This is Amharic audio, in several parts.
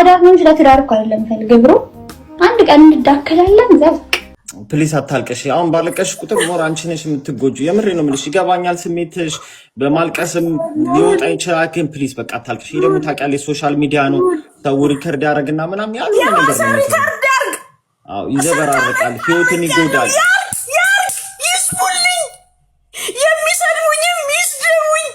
ለማዳር ነው እንጂ ለትዳር እኮ አይደለም ፈልገው ብሮ አንድ ቀን እንዳከላለን ዘቅ ፕሊስ አታልቀሽ። አሁን ባለቀሽ ቁጥር ሞር አንቺ ነሽ የምትጎጁ። የምሬ ነው የምልሽ፣ ይገባኛል ስሜትሽ። በማልቀስም ሊወጣ ይችላል፣ ግን ፕሊስ በቃ አታልቀሽ። ይሄ ደግሞ ታውቂያለሽ ሶሻል ሚዲያ ነው፣ ሰው ሪከርድ ያደርግና ምናምን ያለው ነገር ነው። አዎ ይዘበራረቃል፣ ህይወትን ይጎዳል። ይስሙልኝ፣ የሚሰድቡኝም ይስደቡኝ፣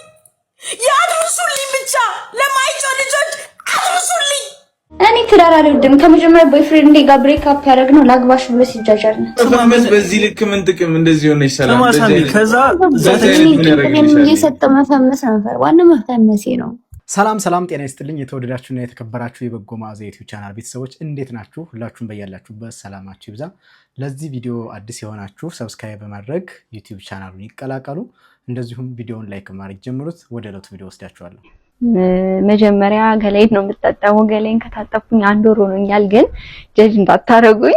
ያድርሱልኝ፣ ብቻ ለማይጮህ ልጆች አድርሱልኝ። እኔ ትዳር አልወድም። ከመጀመሪያ ቦይፍሬንድ ጋር ብሬክ አፕ ያደረግነው ላግባሽ ብሎ ሲጃጃል ነው። ተማመስ በዚህ ልክ ምን ጥቅም እንደዚህ ሆነ ይሰላል። ከዛ የሰጠው መፈመስ ነበር፣ ዋናው መፈመሴ ነው። ሰላም ጤና ይስጥልኝ። የተወደዳችሁና የተከበራችሁ የበጎ መዓዛ ዩቲዩብ ቻናል ቤተሰቦች እንዴት ናችሁ? ሁላችሁም በያላችሁበት ሰላማችሁ ይብዛ። ለዚህ ቪዲዮ አዲስ የሆናችሁ ሰብስክራይብ በማድረግ ዩቲዩብ ቻናሉን ይቀላቀሉ። እንደዚሁም ቪዲዮውን ላይክ ማድረግ ጀምሩት። ወደ ዕለቱ ቪዲዮ ወስዳችኋለሁ። መጀመሪያ ገላይን ነው የምታጠበው። ገላይን ከታጠብኩኝ 1 ወር ሆኖኛል፣ ግን ጀጅ እንዳታረጉኝ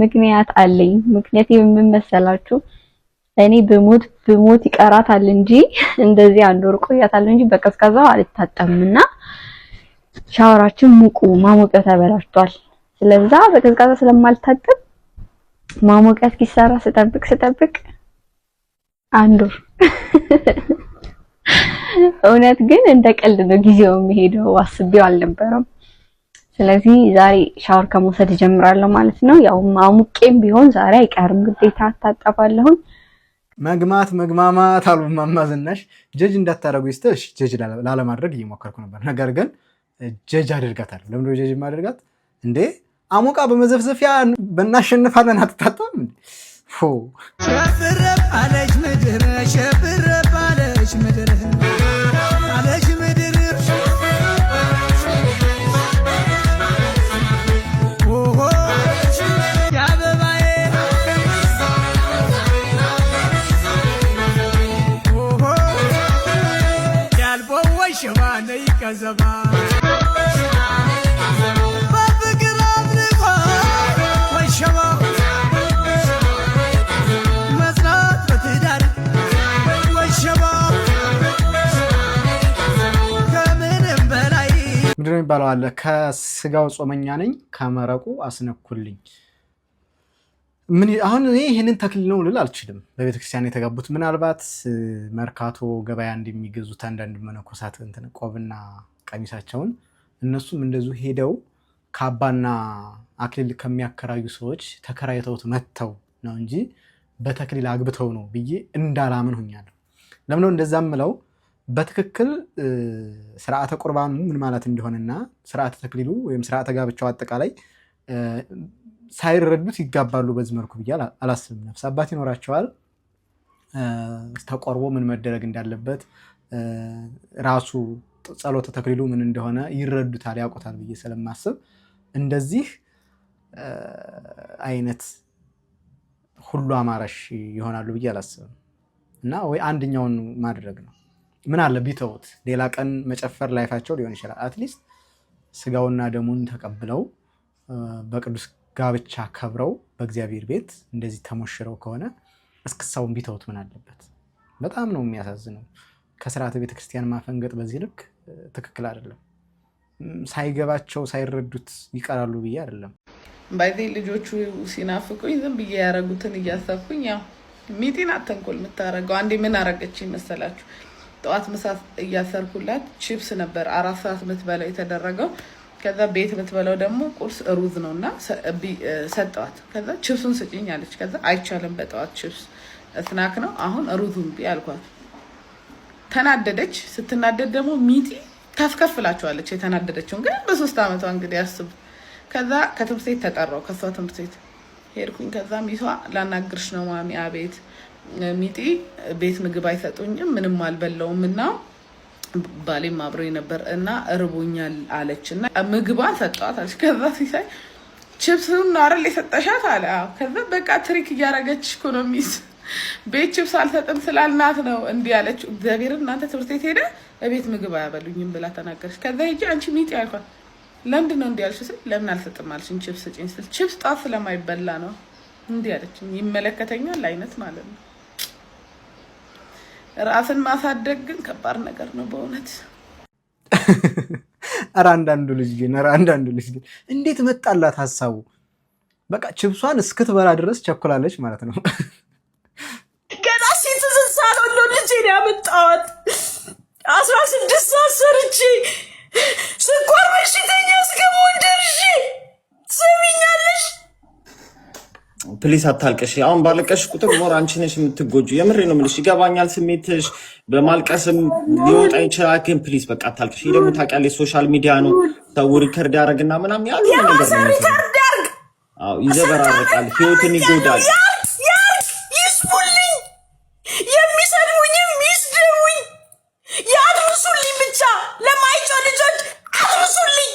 ምክንያት አለኝ። ምክንያት ምን መሰላችሁ? እኔ ብሞት ይቀራታል እንጂ እንደዚህ 1 ወር ቆያታል እንጂ በቀዝቃዛው አልታጠብምና ሻወራችን ሙቁ ማሞቂያ ተበላሽቷል። ስለዚህ በቀዝቃዛ ስለማልታጠብ ማሞቂያ እስኪሰራ ስጠብቅ 1 ወር እውነት ግን እንደ ቀልድ ነው ጊዜው የሚሄደው፣ አስቤው አልነበረም። ስለዚህ ዛሬ ሻወር ከመውሰድ ጀምራለሁ ማለት ነው። ያው ማሙቄም ቢሆን ዛሬ አይቀርም ግዴታ ታጠባለሁ። መግማማት አሉ ማማዝናሽ ጀጅ እንዳታረጉ ይስተሽ ጀጅ ላለማድረግ እየሞከርኩ ነበር። ነገር ግን ጀጅ አድርጋታለሁ። ለምን ጀጅ ማድረጋት እንዴ? አሞቃ በመዘፍዘፊያ በእናሸንፋለን አትታጣም እንዴ? ሸብረብ አለች ምድር፣ ሸብረብ አለች ምድር፣ አለች ምድር ኦሆ ያበባዬ ኦሆ ያልቦ ወሸባ ነይ ከዘባ በፍቅር አብልቆ ወሸባ ምንድነው የሚባለው አለ ከስጋው ጾመኛ ነኝ ከመረቁ አስነኩልኝ። ምን አሁን እኔ ይሄንን ተክሊል ነው ልል አልችልም። በቤተክርስቲያን የተጋቡት ምናልባት መርካቶ ገበያ እንደሚገዙት አንዳንድ መነኮሳት እንትን ቆብና ቀሚሳቸውን እነሱም እንደዚሁ ሄደው ካባና አክሊል ከሚያከራዩ ሰዎች ተከራይተውት መተው ነው እንጂ በተክሊል አግብተው ነው ብዬ እንዳላምን ሆኛለሁ። ለምን ነው እንደዛም ምለው? በትክክል ስርዓተ ቁርባኑ ምን ማለት እንደሆነና ስርዓተ ተክሊሉ ወይም ስርዓተ ጋብቻው አጠቃላይ ሳይረዱት ይጋባሉ በዚህ መልኩ ብዬ አላስብም። ነፍስ አባት ይኖራቸዋል። ተቆርቦ ምን መደረግ እንዳለበት ራሱ ጸሎተ ተክሊሉ ምን እንደሆነ ይረዱታል፣ ያውቁታል ብዬ ስለማስብ እንደዚህ አይነት ሁሉ አማራሽ ይሆናሉ ብዬ አላስብም። እና ወይ አንደኛውን ማድረግ ነው። ምን አለ ቢተውት ሌላ ቀን መጨፈር ላይፋቸው ሊሆን ይችላል። አትሊስት ስጋውና ደሙን ተቀብለው በቅዱስ ጋብቻ ከብረው በእግዚአብሔር ቤት እንደዚህ ተሞሽረው ከሆነ እስክሳውን ቢተውት ምን አለበት? በጣም ነው የሚያሳዝነው። ከስርዓተ ቤተክርስቲያን ማፈንገጥ በዚህ ልክ ትክክል አይደለም። ሳይገባቸው ሳይረዱት ይቀራሉ ብዬ አይደለም። ባይዘይ ልጆቹ ሲናፍቁኝ ዝም ብዬ ያረጉትን እያሰብኩኝ ያው ሚጢን አተንኮል የምታረገው አንዴ ምን አረገች መሰላችሁ? ጠዋት ምሳ እያሰርኩላት ቺፕስ ነበር 4 ሰዓት የምትበላው የተደረገው። ከዛ ቤት የምትበላው ደግሞ ቁርስ ሩዝ ነውና ሰጠዋት። ከዛ ቺፕሱን ስጪኝ አለች። ከዛ አይቻልም በጠዋት ቺፕስ ስናክ ነው፣ አሁን ሩዙን ቢ አልኳት። ተናደደች። ስትናደድ ደግሞ ሚጢ ታስከፍላቸዋለች የተናደደችውን። ግን በ3 ዓመቷ እንግዲህ ያስቡ። ከዛ ከትምህርት ቤት ተጠራው፣ ከሷ ትምህርት ቤት ሄድኩኝ። ከዛ ሚቷ ላናግርሽ ነው ማሚ። አቤት። ሚጢ ቤት ምግብ አይሰጡኝም ምንም አልበላውም እና ባሌም አብሮኝ ነበር እና እርቦኛል አለች እና ምግቧን ሰጠዋት አለች። ከዛ ሲሳይ ቺፕሱን ነው አይደል የሰጠሻት አለ። አዎ። ከዛ በቃ ትሪክ እያረገች እኮ ነው ሚስ ቤት ቺፕስ አልሰጥም ስላልናት ነው እንዲህ አለችው። እግዚአብሔርን እናንተ ትምህርት ቤት ሄደ ቤት ምግብ አያበሉኝም ብላ ተናገረች። ከዛ ሂጂ አንቺ ሚጢ አልኳት። ለምንድን ነው እንዲህ አልሽው ስል ለምን አልሰጥም አልሽኝ ቺፕስ ስጪኝ ስል ቺፕስ ጣፍ ስለማይበላ ነው እንዲህ አለችኝ። ይመለከተኛል አይነት ማለት ነው። ራስን ማሳደግ ግን ከባድ ነገር ነው በእውነት። ኧረ አንዳንዱ ልጅ ግን እንዴት መጣላት ሀሳቡ። በቃ ችብሷን እስክትበላ ድረስ ቸኩላለች ማለት ነው። ገና ሲትዝሳ ነው ልጄን ያመጣዋት 16 ሰዓት ሰርቼ ስኳር በሽተኛ እስከመሆን ደርሼ ትሰሚኛለሽ? ፕሊስ አታልቅሽ። አሁን ባለቀሽ ቁጥር ሞር አንቺ ነሽ የምትጎጁ። የምሬ ነው የምልሽ፣ ይገባኛል ስሜትሽ። በማልቀስም ሊወጣ ይችላል፣ ግን ፕሊስ በቃ አታልቅሽ። ይሄ ደግሞ ታውቂያለሽ ሶሻል ሚዲያ ነው፣ ሰው ሪከርድ ያደርግና ምናምን ያለ ነገር ነው። አዎ ይዘበራረቃል፣ ህይወትን ይጎዳል። ይስሙልኝ፣ የሚሰድቡኝም ይስደቡኝ፣ ያድርሱልኝ። ብቻ ለማይጮህ ልጆች አድርሱልኝ።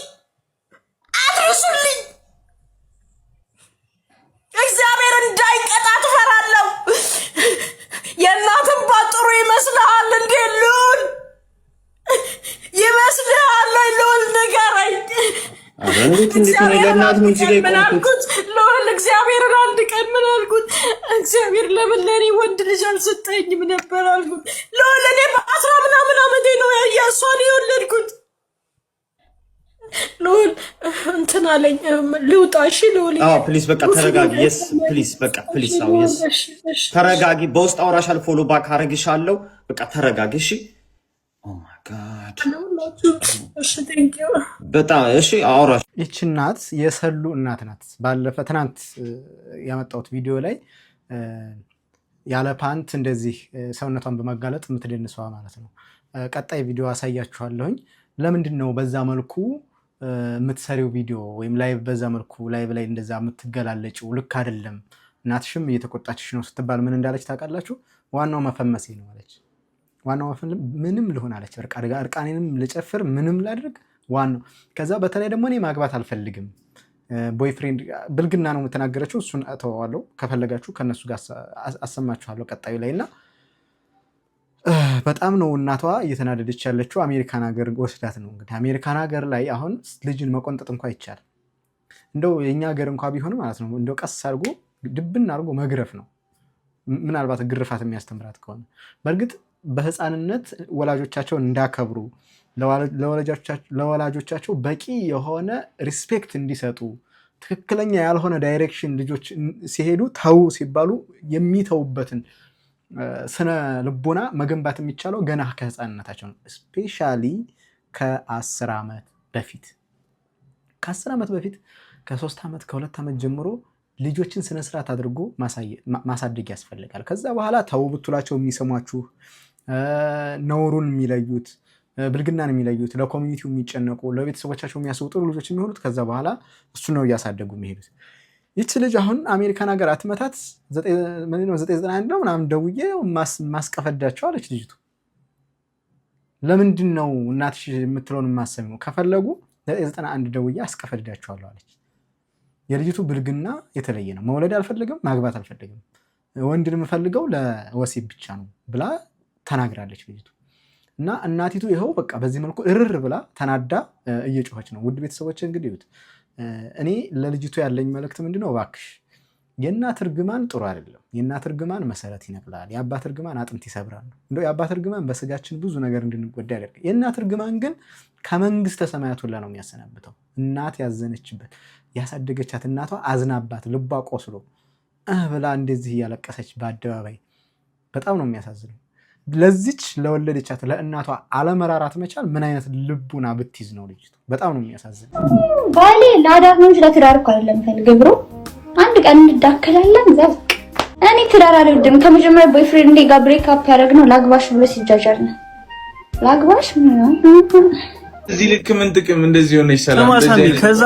እግዚአብሔር እንዳይቀጣ ትፈራለሁ። የእናትን ባጥሩ ይመስልሃል እንዴ? ልዑል ይመስልሃል? ልዑል ንገረኝ። ምን አልኩት? ልዑል እግዚአብሔርን አንድ ቀን ምን አልኩት? እግዚአብሔር ለምን ለእኔ ወንድ ልጅ አልሰጠኝም ነበር አልኩት። ልዑል እኔ በ10 ምናምን ዓመቴ ነው እሷን የወለድኩት። ልዑል እንትን አለኝ ልውጣ። እሺ ልዑል ፕሊስ በቃ ተረጋጊ። የስ ፕሊስ በቃ ፕሊስ። አዎ የስ ተረጋጊ። በውስጥ አውራሻል፣ ፎሎ ባክ አረግሻለሁ። በቃ ተረጋጊ። እሺ ኦ ማይ ጋድ እሺ ቴንክ ዩ በጣም እሺ። አውራሽ ይቺ እናት የሰሉ እናት ናት። ባለፈ ትናንት ያመጣሁት ቪዲዮ ላይ ያለ ፓንት እንደዚህ ሰውነቷን በመጋለጥ የምትደንሰዋ ማለት ነው። ቀጣይ ቪዲዮ አሳያችኋለሁኝ። ለምንድን ነው በዛ መልኩ የምትሰሪው ቪዲዮ ወይም ላይቭ በዛ መልኩ ላይቭ ላይ እንደዛ የምትገላለጭው? ልክ አይደለም። እናትሽም እየተቆጣችሽ ነው ስትባል ምን እንዳለች ታውቃላችሁ? ዋናው መፈመሴ ነው አለች። ዋናው ምንም ልሆን አለች። እርቃኔንም ልጨፍር ምንም ላድርግ ዋናው። ከዛ በተለይ ደግሞ እኔ ማግባት አልፈልግም ቦይፍሬንድ ብልግና ነው የምትናገረችው። እሱን እተዋለሁ፣ ከፈለጋችሁ ከነሱ ጋር አሰማችኋለሁ ቀጣዩ ላይ እና በጣም ነው እናቷ እየተናደደች ያለችው። አሜሪካን ሀገር ወስዳት ነው እንግዲህ። አሜሪካን ሀገር ላይ አሁን ልጅን መቆንጠጥ እንኳ ይቻላል። እንደው የኛ ሀገር እንኳ ቢሆን ማለት ነው እንደው ቀስ አድርጎ ድብን አድርጎ መግረፍ ነው፣ ምናልባት ግርፋት የሚያስተምራት ከሆነ። በእርግጥ በህፃንነት ወላጆቻቸውን እንዳከብሩ ለወላጆቻቸው በቂ የሆነ ሪስፔክት እንዲሰጡ፣ ትክክለኛ ያልሆነ ዳይሬክሽን ልጆች ሲሄዱ ተው ሲባሉ የሚተውበትን ስነ ልቦና መገንባት የሚቻለው ገና ከህፃንነታቸው ነው። ስፔሻሊ ከ10 ዓመት በፊት ከ3 ዓመት ከ2 ዓመት ጀምሮ ልጆችን ስነስርዓት አድርጎ ማሳደግ ያስፈልጋል። ከዛ በኋላ ተው ብትሏቸው የሚሰሟችሁ፣ ነውሩን የሚለዩት፣ ብልግናን የሚለዩት፣ ለኮሚኒቲው የሚጨነቁ፣ ለቤተሰቦቻቸው የሚያስቡ ጥሩ ልጆች የሚሆኑት ከዛ በኋላ እሱ ነው እያሳደጉ የሚሄዱት። ይቺ ልጅ አሁን አሜሪካን ሀገር አትመታት 991 ነው ምናምን ደውዬ ማስቀፈዳቸው አለች ልጅቱ። ለምንድን ነው እናትሽ የምትለውን የማሰሚው? ከፈለጉ 991 ደውዬ አስቀፈዳቸዋለሁ አለች። የልጅቱ ብልግና የተለየ ነው። መውለድ አልፈልግም፣ ማግባት አልፈልግም፣ ወንድን የምፈልገው ለወሲብ ብቻ ነው ብላ ተናግራለች ልጅቱ። እና እናቲቱ ይኸው በቃ በዚህ መልኩ እርር ብላ ተናዳ እየጮኸች ነው። ውድ ቤተሰቦች እንግዲህ ይሁት እኔ ለልጅቱ ያለኝ መልእክት ምንድነው? እባክሽ የእናት እርግማን ጥሩ አይደለም። የእናት እርግማን መሰረት ይነቅላል። የአባት እርግማን አጥንት ይሰብራል። እንደው የአባት እርግማን በስጋችን ብዙ ነገር እንድንጎዳ ያደርጋል። የእናት እርግማን ግን ከመንግስተ ሰማያት ሁላ ነው የሚያሰናብተው። እናት ያዘነችበት ያሳደገቻት እናቷ አዝናባት ልቧ ቆስሎ ብላ እንደዚህ እያለቀሰች በአደባባይ በጣም ነው የሚያሳዝነው። ለዚች ለወለደቻት ለእናቷ አለመራራት መቻል ምን አይነት ልቡና ብትይዝ ነው ልጅቱ? በጣም ነው የሚያሳዝነው። ባሌ ለአዳር ነው እንጂ ለትዳር እኮ አይደለም ፈልገው ብሮ አንድ ቀን እንዳከላለን ዘቅ እኔ ትዳር አልወድም። ከመጀመሪያ ቦይፍሬንድ ጋር ብሬክ አፕ ያደረግነው ላግባሽ ብሎ ሲጃጃር ነው። ላግባሽ እዚህ ልክ ምን ጥቅም እንደዚህ ሆነ ይሰላል። ከዛ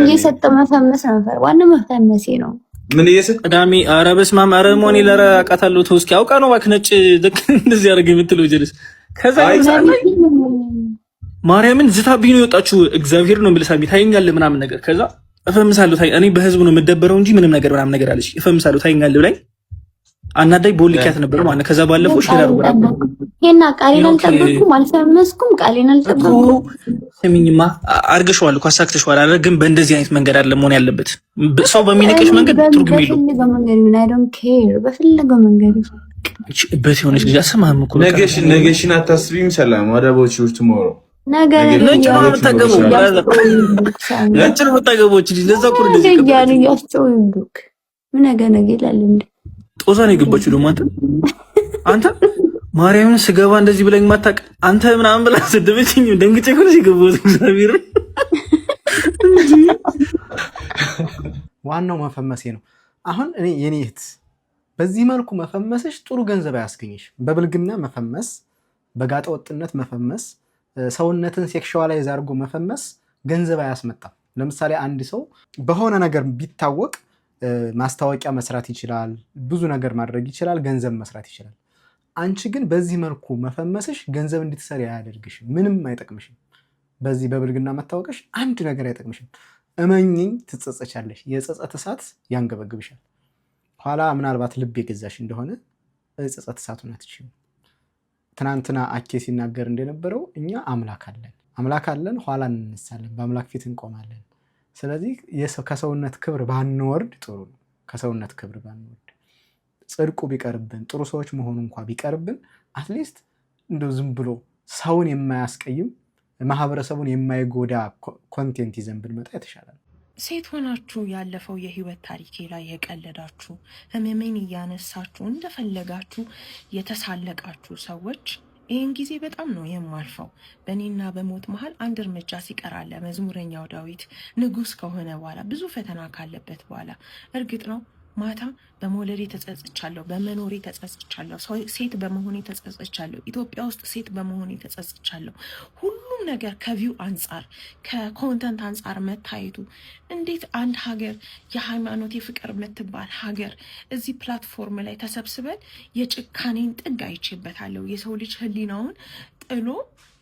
እየሰጠ መፈመስ ነበር። ዋናው መፈመሴ ነው። ምን እየሰጠ ቅዳሜ ኧረ በስመ አብ ኧረ ሞኒ ለራቃታለሁ ተውስኪ አውቃ ነው እባክህ ነጭ ልክ እንደዚህ ያደርግ የምትለው ጀልስ ከዛ ማርያምን ዝታብኝ ነው የወጣችሁ። እግዚአብሔር ነው የምልሳሚ ታይኛለህ ምናምን ነገር ከዛ እፈምሳለሁ ታይ እኔ በህዝቡ ነው የምደበረው እንጂ ምንም ነገር ምናምን ነገር አለች። እፈምሳለሁ ታይኛለህ ብላኝ አናዳይ ቦልኪያት ነበር ማለት ከዛ ባለፈው ሼር አድርጎ እና ቃሌን አልጠበቅኩም አልፈመስኩም ቃሌን አልጠበቅኩም። ስሚኝማ አርግሽዋል እኮ አሳክተሽዋል አይደል? ግን በእንደዚህ አይነት መንገድ አይደለም መሆን ያለበት። ሰው በሚነቀሽ መንገድ ትርጉም የለውም። በፈለገው መንገድ በት የሆነች ልጅ አሰማህም እኮ ነገሽን አታስቢም። ሰላም ወደ ቦች ቱሞሮ ነገር ነጭ ነው የምታገበው ነጭ ነው የምታገበው እቺ ለዛ እኮ እንደዚህ ያስጨው ይንዱክ ምን ነገ ይላል እንዴ ጦሳ ነው የገባችው ደግሞ አንተ ማርያምን ስገባ እንደዚህ ብለኝ ማታቅ አንተ ምናምን ብላ ሰደበችኝ ደንግጬ እኮ ነው የገባሁት እግዚአብሔር ዋናው መፈመሴ ነው አሁን እኔ የኔ እህት በዚህ መልኩ መፈመስሽ ጥሩ ገንዘብ አያስገኝሽ በብልግና መፈመስ በጋጠ ወጥነት መፈመስ ሰውነትን ሴክሹዋላይዝ አድርጎ መፈመስ ገንዘብ አያስመጣም ለምሳሌ አንድ ሰው በሆነ ነገር ቢታወቅ ማስታወቂያ መስራት ይችላል ብዙ ነገር ማድረግ ይችላል ገንዘብ መስራት ይችላል አንቺ ግን በዚህ መልኩ መፈመስሽ ገንዘብ እንድትሰሪ አያደርግሽም ምንም አይጠቅምሽም በዚህ በብልግና መታወቅሽ አንድ ነገር አይጠቅምሽም እመኚኝ ትጸጸቻለሽ የጸጸት እሳት ያንገበግብሻል ኋላ ምናልባት ልብ የገዛሽ እንደሆነ ጸጸት እሳቱን አትችይም ትናንትና አኬ ሲናገር እንደነበረው እኛ አምላክ አለን ኋላ እንነሳለን በአምላክ ፊት እንቆማለን ስለዚህ ከሰውነት ክብር ባንወርድ ጥሩ ነው ከሰውነት ክብር ባንወርድ ጽድቁ ቢቀርብን ጥሩ ሰዎች መሆኑ እንኳን ቢቀርብን አትሊስት እንደው ዝም ብሎ ሰውን የማያስቀይም ማህበረሰቡን የማይጎዳ ኮንቴንት ይዘን ብንመጣ የተሻለ ነው ሴት ሆናችሁ ያለፈው የህይወት ታሪኬ ላይ የቀለዳችሁ ህመሜን እያነሳችሁ እንደፈለጋችሁ የተሳለቃችሁ ሰዎች ይህን ጊዜ በጣም ነው የማልፈው በእኔና በሞት መሃል አንድ እርምጃ ሲቀራለ መዝሙረኛው ዳዊት ንጉስ ከሆነ በኋላ ብዙ ፈተና ካለበት በኋላ እርግጥ ነው ማታ በመውለዴ ተጸጽቻለሁ በመኖሬ ተጸጽቻለሁ ሴት በመሆኔ ተጸጽቻለሁ ኢትዮጵያ ውስጥ ሴት በመሆኔ ተጸጽቻለሁ ሁሉም ነገር ከቪው አንፃር ከኮንተንት አንፃር መታየቱ እንዴት አንድ ሀገር የሃይማኖት የፍቅር የምትባል ሀገር እዚህ ፕላትፎርም ላይ ተሰብስበን የጭካኔን ጥግ አይቼበታለሁ የሰው ልጅ ህሊናውን ጥሎ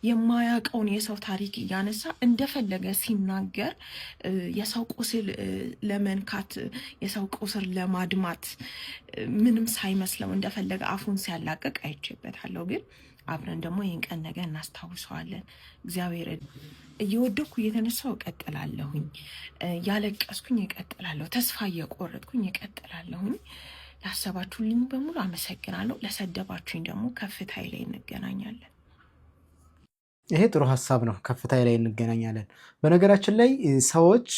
የማያውቀውን የሰው ታሪክ እያነሳ እንደፈለገ ሲናገር የሰው ቁስል ለመንካት የሰው ቁስል ለማድማት ምንም ሳይመስለው እንደፈለገ አፉን ሲያላቀቅ አይቼበታለሁ ግን አብረን ደግሞ ይህን ቀን ነገ እናስታውሰዋለን እግዚአብሔር እየወደኩ እየተነሳው እቀጥላለሁኝ ያለቀስኩኝ እቀጥላለሁ ተስፋ እየቆረጥኩኝ እቀጥላለሁኝ ላሰባችሁልኝ በሙሉ አመሰግናለሁ ለሰደባችሁኝ ደግሞ ከፍታዬ ላይ እንገናኛለን ይሄ ጥሩ ሐሳብ ነው ከፍታዬ ላይ እንገናኛለን በነገራችን ላይ ሰዎች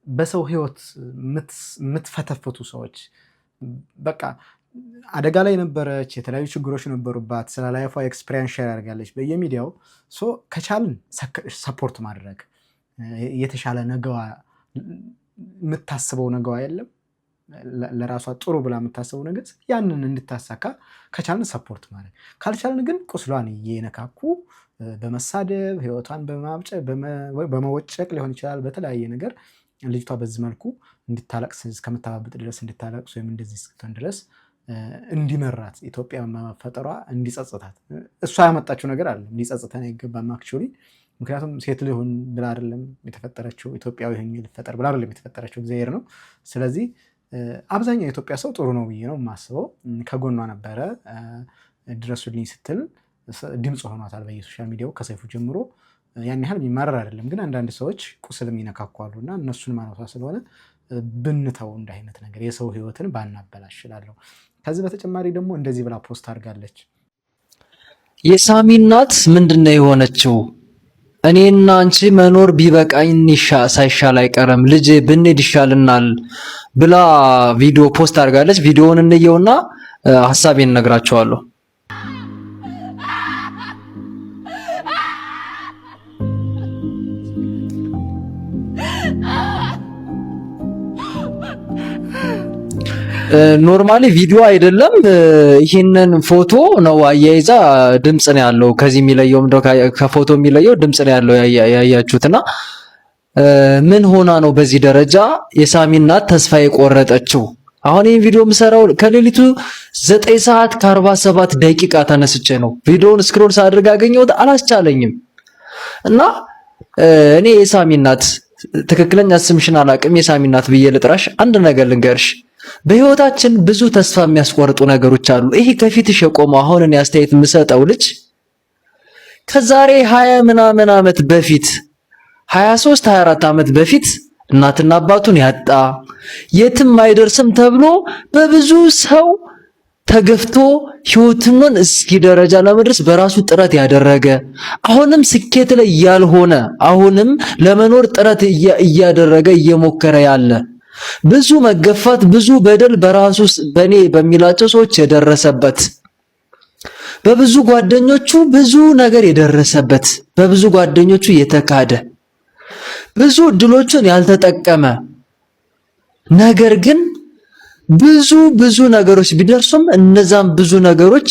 በሰው ህይወት ምትፈተፈቱ ሰዎች በቃ አደጋ ላይ ነበረች የተለያዩ ችግሮች ነበሩባት ስለ ላይፏ ኤክስፒሪየንስ ሼር አድርጋለች በየሚዲያው ከቻልን ሰፖርት ማድረግ የተሻለ ነገዋ የምታስበው ነገዋ የለም ለራሷ ጥሩ ብላ የምታስበው ነገር ያንን እንድታሳካ ከቻልን ሰፖርት ማድረግ ካልቻልን ግን ቁስሏን እየነካኩ በመሳደብ ህይወቷን በመወጨቅ ሊሆን ይችላል በተለያየ ነገር ልጅቷ በዚህ መልኩ እንድታለቅስ እስከምታባብጥ ድረስ እንድታለቅስ ወይም እንደዚህ እስክትሆን ድረስ እንዲመራት ኢትዮጵያ መፈጠሯ እንዲጸጽታት እሷ ያመጣችው ነገር አለ እንዲጸጽተን አይገባም አክቹሊ ምክንያቱም ሴት ልሁን ብላ አይደለም የተፈጠረችው ኢትዮጵያዊ ሆኜ ልፈጠር ብላ አይደለም የተፈጠረችው እግዚአብሔር ነው ስለዚህ አብዛኛው የኢትዮጵያ ሰው ጥሩ ነው ብዬ ነው የማስበው ከጎኗ ነበረ ድረሱልኝ ስትል ድምጽ ሆኗታል በየሶሻል ሚዲያው ከሰይፉ ጀምሮ ያን ያህል የሚማረር አይደለም ግን አንዳንድ ሰዎች ቁስልም ይነካኳሉና እነሱን ማለቷ ስለሆነ ብንተው እንደ አይነት ነገር የሰው ህይወትን ባናበላሽ እላለሁ ከዚህ በተጨማሪ ደግሞ እንደዚህ ብላ ፖስት አድርጋለች የሳሚ እናት ምንድነው የሆነችው እኔና አንቺ መኖር ቢበቃኝ ሳይሻል አይቀርም ልጅ ብንሄድ ይሻልናል ብላ ቪዲዮ ፖስት አድርጋለች ቪዲዮውን እንየውና ሐሳቤን ነግራቸዋለሁ ኖርማሊ ቪዲዮ አይደለም ይሄንን ፎቶ ነው አያይዛ ድምጽ ነው ያለው ከዚህ የሚለየው እንደው ከፎቶ የሚለየው ድምጽ ነው ያለው ያያችሁትና ምን ሆና ነው በዚህ ደረጃ የሳሚ እናት ተስፋ የቆረጠችው አሁን ይሄን ቪዲዮ ምሰራው ከሌሊቱ 9 ሰዓት ከ47 ደቂቃ ተነስቼ ነው ቪዲዮውን ስክሮል ሳድርግ አገኘሁት አላስቻለኝም እና እኔ የሳሚ እናት ትክክለኛ ስምሽን አላቅም የሳሚ እናት ብዬ ልጥራሽ አንድ ነገር ልንገርሽ በህይወታችን ብዙ ተስፋ የሚያስቆርጡ ነገሮች አሉ ይሄ ከፊትሽ የቆመው አሁን እኔ አስተያየት የምሰጠው ልጅ ከዛሬ 20 ምናምን ዓመት በፊት 23 24 ዓመት በፊት እናትና አባቱን ያጣ የትም አይደርስም ተብሎ በብዙ ሰው ተገፍቶ ህይወቱን እስኪ ደረጃ ለመድረስ በራሱ ጥረት ያደረገ አሁንም ስኬት ላይ ያልሆነ አሁንም ለመኖር ጥረት እያደረገ እየሞከረ ያለ ብዙ መገፋት ብዙ በደል በራሱ በኔ በሚላቸው ሰዎች የደረሰበት በብዙ ጓደኞቹ ብዙ ነገር የደረሰበት በብዙ ጓደኞቹ የተካደ ብዙ እድሎችን ያልተጠቀመ ነገር ግን ብዙ ነገሮች ቢደርሱም እነዛም ብዙ ነገሮች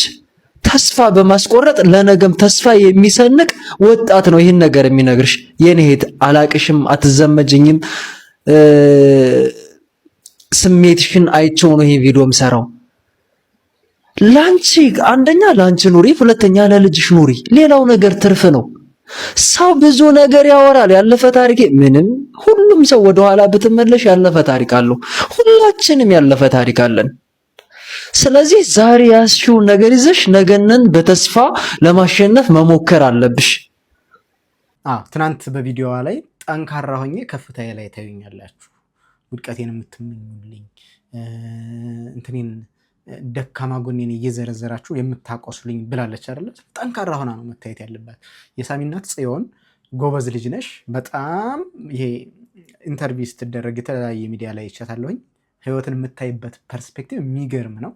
ተስፋ በማስቆረጥ ለነገም ተስፋ የሚሰንቅ ወጣት ነው ይህን ነገር የሚነግርሽ። የኔ እህት አላቅሽም፣ አትዘመጅኝም፣ ስሜትሽን አይቼው ነው ይሄ ቪዲዮ የምሰራው። ላንቺ አንደኛ ላንቺ ኑሪ፣ ሁለተኛ ለልጅሽ ኑሪ። ሌላው ነገር ትርፍ ነው። ሰው ብዙ ነገር ያወራል። ያለፈ ታሪክ ምንም ሁሉም ሰው ወደኋላ ብትመለሽ ያለፈ ታሪክ አለው። ሁላችንም ያለፈ ታሪክ አለን። ስለዚህ ዛሬ ያስሽው ነገር ይዘሽ ነገንን በተስፋ ለማሸነፍ መሞከር አለብሽ። ትናንት በቪዲዮዋ ላይ ጠንካራ ሆኜ ከፍታዬ ላይ ታዩኛላችሁ፣ ውድቀቴን የምትመኙልኝ እንትኔን ደካማ ጎኔን እየዘረዘራችሁ የምታቆስሉኝ ብላለች አይደለ? ጠንካራ ሆና ነው መታየት ያለባት። የሳሚ እናት ጽዮን ጎበዝ ልጅ ነሽ። በጣም ይሄ ኢንተርቪው ስትደረግ የተለያየ ሚዲያ ላይ ይቻታለሁኝ። ህይወትን የምታይበት ፐርስፔክቲቭ የሚገርም ነው።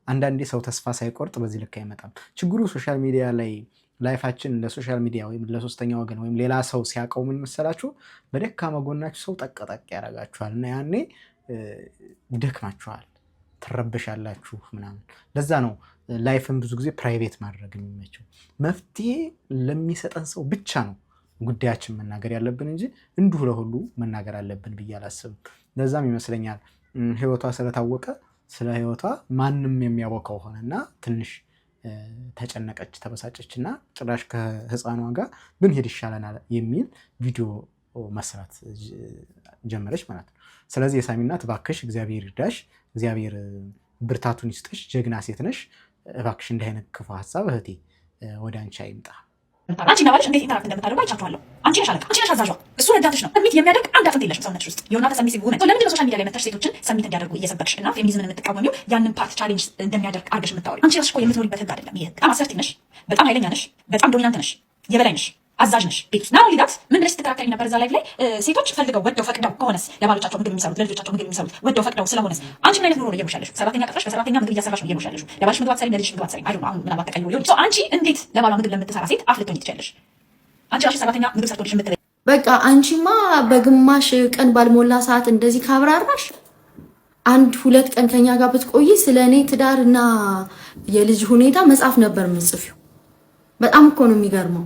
አንዳንዴ ሰው ተስፋ ሳይቆርጥ በዚህ ልክ አይመጣም። ችግሩ ሶሻል ሚዲያ ላይ ላይፋችን ለሶሻል ሚዲያ ወይም ለሶስተኛ ወገን ወይም ሌላ ሰው ሲያውቀው ምን መሰላችሁ? በደካማ ጎናችሁ ሰው ጠቅጠቅ ያደርጋችኋል እና ያኔ ይደክማችኋል፣ ትረበሻላችሁ ምናምን። ለዛ ነው ላይፍን ብዙ ጊዜ ፕራይቬት ማድረግ የሚመቸው። መፍትሄ ለሚሰጠን ሰው ብቻ ነው ጉዳያችን መናገር ያለብን እንጂ እንዲሁ ለሁሉ መናገር አለብን ብዬ አላስብም። ለዛም ይመስለኛል ህይወቷ ስለታወቀ ስለ ህይወቷ ማንም የሚያወቀው ሆነና ትንሽ ተጨነቀች፣ ተበሳጨች እና ጭራሽ ከህፃኗ ጋር ብንሄድ ይሻለናል የሚል ቪዲዮ መስራት ጀመረች ማለት ነው። ስለዚህ የሳሚ እናት እባክሽ እግዚአብሔር ይርዳሽ፣ እግዚአብሔር ብርታቱን ይስጥሽ፣ ጀግና ሴት ነሽ። እባክሽ እንዲህ አይነት ክፉ ሀሳብ እህቴ ወደ አንቺ አይምጣ። አንቺ እና ባልሽ እንዴት ኢንተራክት እንደምታደርጉ አይቻችኋለሁ። አንቺ ነሽ አለቃ፣ አንቺ ነሽ አዛዧ፣ እሱ ረዳትሽ ነው። ሰሚት የሚያደርግ አንድ አጥንት የለሽም ሰውነትሽ ውስጥ የሆነ ሰሚት ሲሆን ለምንድን ነው ሶሻል ሚዲያ ላይ መተሽ ሴቶችን ሰሚት እንዲያደርጉ እየሰበክሽ እና ፌሚኒዝምን የምትቃወሚው ያንን ፓርት ቻሌንጅ እንደሚያደርግ አድርገሽ የምታወሪው? አንቺ ራስሽ እኮ የምትኖሪበት ህግ አይደለም ይሄ። በጣም አሰርቲቭ ነሽ፣ በጣም ኃይለኛ ነሽ፣ በጣም ዶሚናንት ነሽ፣ የበላይ ነሽ፣ አዛዥ ነሽ ቤት ውስጥ። ናው ሊዳት ምን ብለሽ ስትከራከሪ ነበር እዛ ላይቭ ላይ? ሴቶች ፈልገው ወደው ፈቅደው ከሆነስ ለባሎቻቸው ምግብ የሚሰሩት ለልጆቻቸው ምግብ የሚሰሩት ወደው ፈቅደው ስለሆነስ አንቺ ምን አይነት ኑሮ ነው እየኖርሽ ያለሽው? ሰራተኛ ቀጥረሽ በሰራተኛ ምግብ እያሰራሽ ነው እየኖርሽ ያለሽው። ለባልሽ ምግብ አትሰሪም፣ ለልጅሽ ምግብ አትሰሪም። አሁን ምናልባት ተቀይሮ ሊሆን ይችላል። አንቺ እንዴት ለባሏ ምግብ ለምትሰራ ሴት አፍ ልትሆኚ ትችያለሽ? አንቺ ራስሽ ሰራተኛ ምግብ ሰርቶልሽ የምትለይ በቃ አንቺማ በግማሽ ቀን ባልሞላ ሰዓት እንደዚህ ካብራራሽ 1-2 ቀን ከኛ ጋር ብትቆይ ስለኔ ትዳርና የልጅ ሁኔታ መጽሐፍ ነበር የምጽፊው። በጣም እኮ ነው የሚገርመው።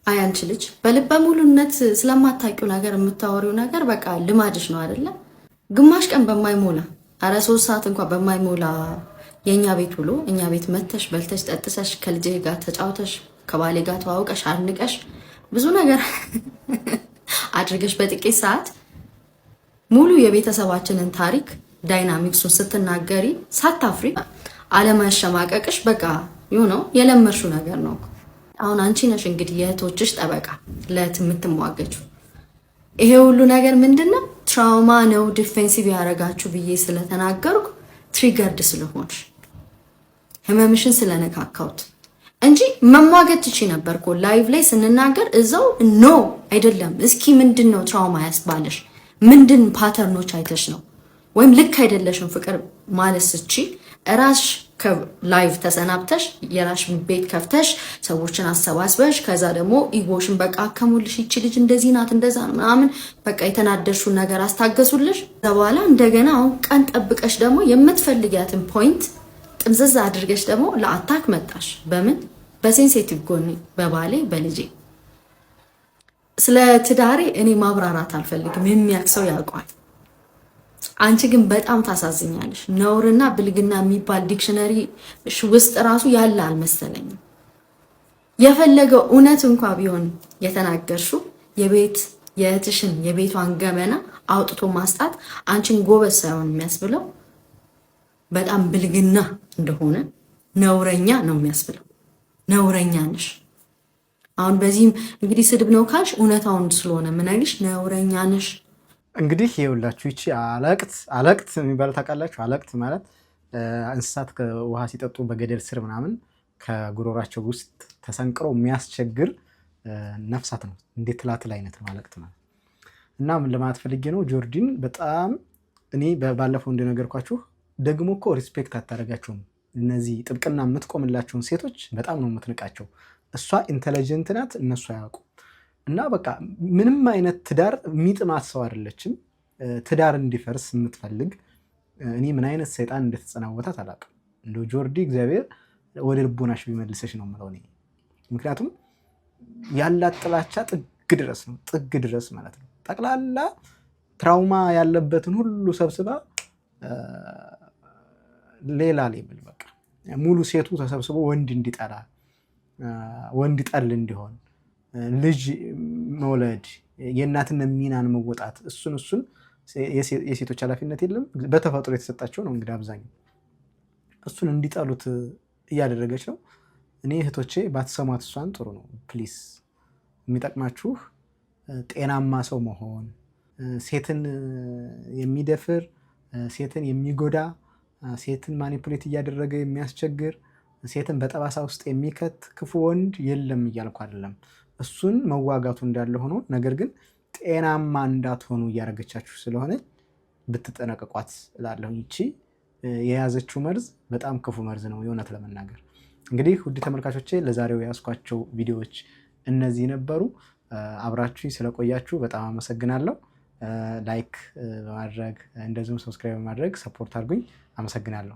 አይ አንቺ ልጅ በልበ ሙሉነት ስለማታውቂው ነገር የምታወሪው ነገር በቃ ልማድሽ ነው አይደለ? ግማሽ ቀን በማይሞላ 3 ሰዓት እንኳን በማይሞላ የኛ ቤት ውሎ እኛ ቤት መተሽ በልተሽ ጠጥሰሽ ከልጅ ጋር ተጫውተሽ ከባሌ ጋር ተዋውቀሽ አድንቀሽ ብዙ ነገር አድርገሽ በጥቂት ሰዓት ሙሉ የቤተሰባችንን ታሪክ ዳይናሚክሱን ስትናገሪ ሳታፍሪ አለማሸማቀቅሽ በቃ ነው የለመድሽው ነገር ነው። አሁን አንቺ ነሽ እንግዲህ የእህቶችሽ ጠበቃ ለእህት የምትሟገችው። ይሄ ሁሉ ነገር ምንድነው? ትራውማ ነው ዲፌንሲቭ ያደረጋችሁ ብዬ ስለተናገርኩ ትሪገርድ ስለሆንሽ ህመምሽን ስለነካካውት እንጂ መሟገት ትቺ ነበር እኮ ላይቭ ላይ ስንናገር እዛው ኖ አይደለም። እስኪ ምንድነው ትራውማ ያስባለሽ? ምንድን ፓተርኖች አይተሽ ነው? ወይም ልክ አይደለሽም ፍቅር ማለት ስቺ ራስሽ ከላይቭ ተሰናብተሽ የራሽ ቤት ከፍተሽ ሰዎችን አሰባስበሽ ከዛ ደግሞ ኢጎሽን በቃ አከሙልሽ ይቺ ልጅ እንደዚህ ናት እንደዛ ነው ምናምን በቃ የተናደርሽውን ነገር አስታገሱልሽ። ከዛ በኋላ እንደገና አሁን ቀን ጠብቀሽ ደግሞ የምትፈልጊያትን ፖይንት ጥምዝዝ አድርገሽ ደግሞ ለአታክ መጣሽ። በምን በሴንሲቲቭ ጎኔ በባሌ በልጄ። ስለ ትዳሬ እኔ ማብራራት አልፈልግም፣ የሚያውቅ ሰው ያውቀዋል። አንቺ ግን በጣም ታሳዝኛለሽ። ነውርና ብልግና የሚባል ዲክሽነሪ ውስጥ ራሱ ያለ አልመሰለኝም። የፈለገው እውነት እንኳ ቢሆን የተናገርሽው የቤት የእህትሽን የቤቷን ገመና አውጥቶ ማስጣት አንቺን ጎበዝ ሳይሆን የሚያስብለው በጣም ብልግና እንደሆነ ነውረኛ ነው የሚያስብለው። ነውረኛ ነሽ። አሁን በዚህም እንግዲህ ስድብ ነው ካልሽ እውነታውን ስለሆነ ምናልሽ ነውረኛ ነሽ። እንግዲህ ይኸውላችሁ ይቺ አለቅት የሚባለው ታውቃላችሁ? አለቅት ማለት እንስሳት ውሃ ሲጠጡ በገደል ስር ምናምን ከጉሮራቸው ውስጥ ተሰንቅሮ የሚያስቸግር ነፍሳት ነው። እንዴት ትላትል አይነት ማለት ነው። እና ምን ለማለት ፈልጌ ነው ጆርጂን በጣም እኔ ባለፈው እንደነገርኳችሁ ደግሞ እኮ ሪስፔክት አታደርጋቸውም። እነዚህ ጥብቅና የምትቆምላቸውን ሴቶች በጣም ነው የምትንቃቸው። እሷ ኢንተለጀንት ናት፣ እነሱ አያውቁ እና በቃ ምንም አይነት ትዳር የሚጥማት ሰው አይደለችም። ትዳር እንዲፈርስ የምትፈልግ እኔ ምን አይነት ሰይጣን እንደተጸናወታት አላውቅም። እንደው ጆርዲ እግዚአብሔር ወደ ልቦናሽ ቢመልሰሽ ነው የምለው እኔ። ምክንያቱም ያላት ጥላቻ ጥግ ድረስ ነው፣ ጥግ ድረስ ማለት ነው። ጠቅላላ ትራውማ ያለበትን ሁሉ ሰብስባ ሌላ ሌብል በቃ ሙሉ ሴቱ ተሰብስቦ ወንድ እንዲጠላ ወንድ ጠል እንዲሆን ልጅ መውለድ የእናትነት ሚናን መወጣት እሱን የሴቶች ኃላፊነት የለም በተፈጥሮ የተሰጣቸው ነው። እንግዲህ አብዛኛው እሱን እንዲጠሉት እያደረገች ነው። እኔ እህቶቼ ባትሰሟት እሷን ጥሩ ነው። ፕሊስ የሚጠቅማችሁ ጤናማ ሰው መሆን፣ ሴትን የሚደፍር ሴትን የሚጎዳ ሴትን ማኒፑሌት እያደረገ የሚያስቸግር ሴትን በጠባሳ ውስጥ የሚከት ክፉ ወንድ የለም እያልኩ አይደለም። እሱን መዋጋቱ እንዳለ ሆኖ ነገር ግን ጤናማ እንዳትሆኑ እያደረገቻችሁ ስለሆነ ብትጠነቀቋት እላለሁ። ይቺ የያዘችው መርዝ በጣም ክፉ መርዝ ነው የእውነት ለመናገር። እንግዲህ ውድ ተመልካቾቼ ለዛሬው የያዝኳቸው ቪዲዮዎች እነዚህ ነበሩ። አብራችሁ ስለቆያችሁ በጣም አመሰግናለሁ። ላይክ በማድረግ እንደዚሁም ሰብስክራይብ በማድረግ ሰፖርት አድርጉኝ። አመሰግናለሁ።